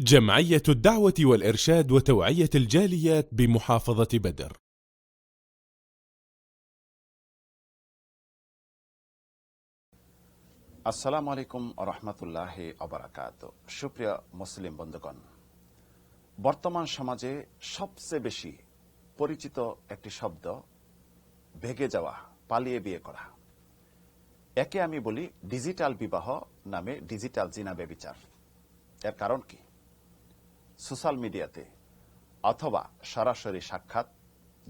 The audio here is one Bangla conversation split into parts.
جمعية الدعوة والإرشاد وتوعية الجاليات بمحافظة بدر. আসসালামু আলাইকুম ওয়া রাহমাতুল্লাহি ওয়া বারাকাতুহু। সুপ্রিয় মুসলিম বন্ধুগণ, বর্তমান সমাজে সবচেয়ে বেশি পরিচিত একটি শব্দ ভেগে যাওয়া, পালিয়ে বিয়ে করা। একে আমি বলি ডিজিটাল বিবাহ নামে ডিজিটাল জিনা ব্যভিচার। এর কারণ কি? সোশ্যাল মিডিয়াতে অথবা সরাসরি সাক্ষাৎ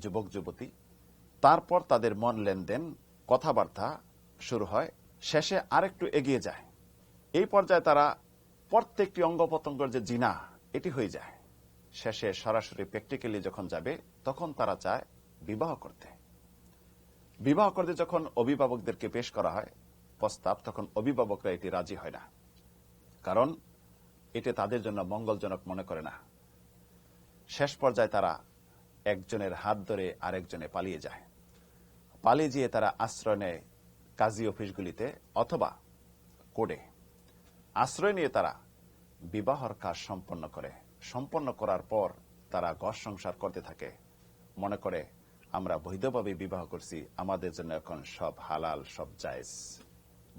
যুবক যুবতী, তারপর তাদের মন লেনদেন, কথাবার্তা শুরু হয়, শেষে আরেকটু এগিয়ে যায়। এই পর্যায়ে তারা প্রত্যেকটি অঙ্গ প্রত্যঙ্গের যে জিনা এটি হয়ে যায়। শেষে সরাসরি প্র্যাকটিক্যালি যখন যাবে তখন তারা চায় বিবাহ করতে। বিবাহ করতে যখন অভিভাবকদেরকে পেশ করা হয় প্রস্তাব, তখন অভিভাবকরা এটি রাজি হয় না, কারণ এটা তাদের জন্য মঙ্গলজনক মনে করে না। শেষ পর্যায়ে তারা একজনের হাত ধরে আরেকজনে পালিয়ে যায়। পালিয়ে গিয়ে তারা আশ্রয় নেয় কাজী অফিসগুলিতে অথবা কোর্টে। আশ্রয় নিয়ে তারা বিবাহর কাজ সম্পন্ন করে। সম্পন্ন করার পর তারা ঘর সংসার করতে থাকে, মনে করে আমরা বৈধভাবে বিবাহ করছি, আমাদের জন্য এখন সব হালাল, সব জায়েজ।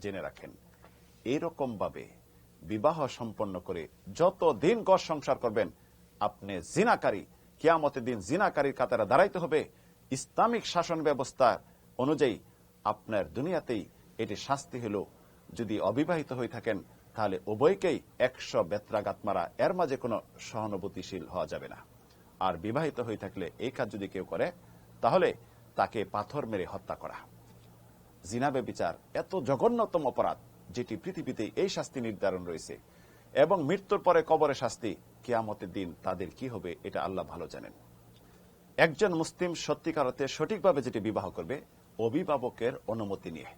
জেনে রাখেন, এইরকম ভাবে বিবাহ সম্পন্ন করে যত দিন ঘর সংসার করবেন, আপনি জিনাকারী, কিয়ামতের দিন জিনাকারীর কাতারে দাঁড়াইতে হবে। ইসলামিক শাসন ব্যবস্থা অনুযায়ী আপনার দুনিয়াতেই এটি শাস্তি হলো। যদি অবিবাহিত হয়ে থাকেন তাহলে উভয়কেই 100 বেত্রাঘাত মারা, এর মাঝে কোনো সহানুভূতিশীল হওয়া যাবে না। আর বিবাহিত হয়ে থাকলে এই কাজ যদি কেউ করে তাহলে তাকে পাথর মেরে হত্যা করা। জিনা ব্যভিচার এত জঘন্যতম অপরাধ যেটি পৃথিবীতে এই শাস্তি নির্ধারণ রয়েছে, এবং মৃত্যুর পরে কবরে শাস্তি। কিয়ামতের দিন তাদের কি হবে এটা আল্লাহ ভালো জানেন। একজন মুসলিম সত্যিকার অর্থে সঠিকভাবে যেটি বিবাহ করবে অভিভাবকের অনুমতি নিয়ে,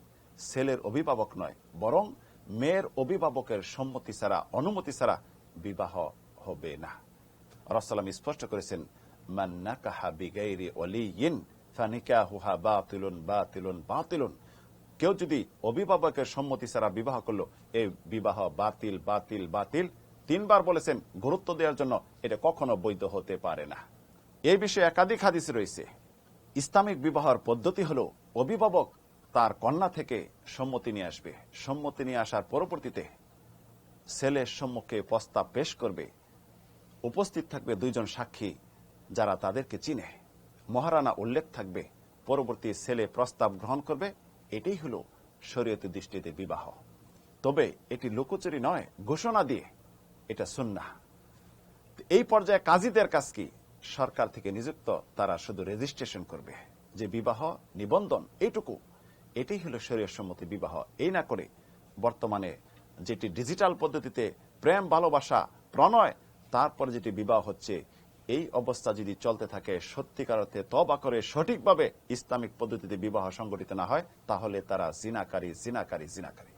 ছেলের অভিভাবক নয়, বরং মেয়ের অভিভাবকের সম্মতি ছাড়া, অনুমতি ছাড়া বিবাহ হবে না। রাসূলুল্লাহ স্পষ্ট করেছেন, মান নাকাহা বিগাইরি ওয়ালিয়িন ফানিকাহুহা বাতিলুন বাতিলুন বাতিলুন। কেউ যদি অভিভাবকের সম্মতি ছাড়া বিবাহ করলো, এই বিবাহ বাতিল বাতিল বাতিল। 3 বার বলেছেন, গুরুত্ব দেওয়ার জন্য। এটা কখনো বৈধ হতে পারে না। এই বিষয়ে একাধিক হাদিস রয়েছে। ইসলামিক বিবাহের পদ্ধতি হলো অভিভাবক তার কন্যা থেকে সম্মতি নিয়ে আসবে। সম্মতি নিয়ে আসার পরবর্তীতে ছেলের সম্মুখে প্রস্তাব পেশ করবে। উপস্থিত থাকবে 2 জন সাক্ষী যারা তাদেরকে চিনে। মহারানা উল্লেখ থাকবে। পরবর্তী ছেলে প্রস্তাব গ্রহণ করবে। এটাই হলো শরীয়তের দৃষ্টিতে বিবাহ। তবে এটি লুকোচুরি নয়, ঘোষণা দিয়ে। এটা সুন্নাহ। এই পর্যায়ে কাজীদের কাজ কি? সরকার থেকে নিযুক্ত, তারা শুধু রেজিস্ট্রেশন করবে যে বিবাহ নিবন্ধন, এইটুকু। এটাই হলো শরীয়ত সম্মতি বিবাহ। এই না করে বর্তমানে যেটি ডিজিটাল পদ্ধতিতে প্রেম, ভালোবাসা, প্রণয়, তারপরে যেটি বিবাহ হচ্ছে, এই অবস্থা যদি চলতে থাকে, সত্যিকার অর্থে তওবা করে সঠিকভাবে ইসলামিক পদ্ধতিতে বিবাহ সংগঠিত না হয়, তাহলে তারা জিনাকারী জিনাকারী জিনাকারী।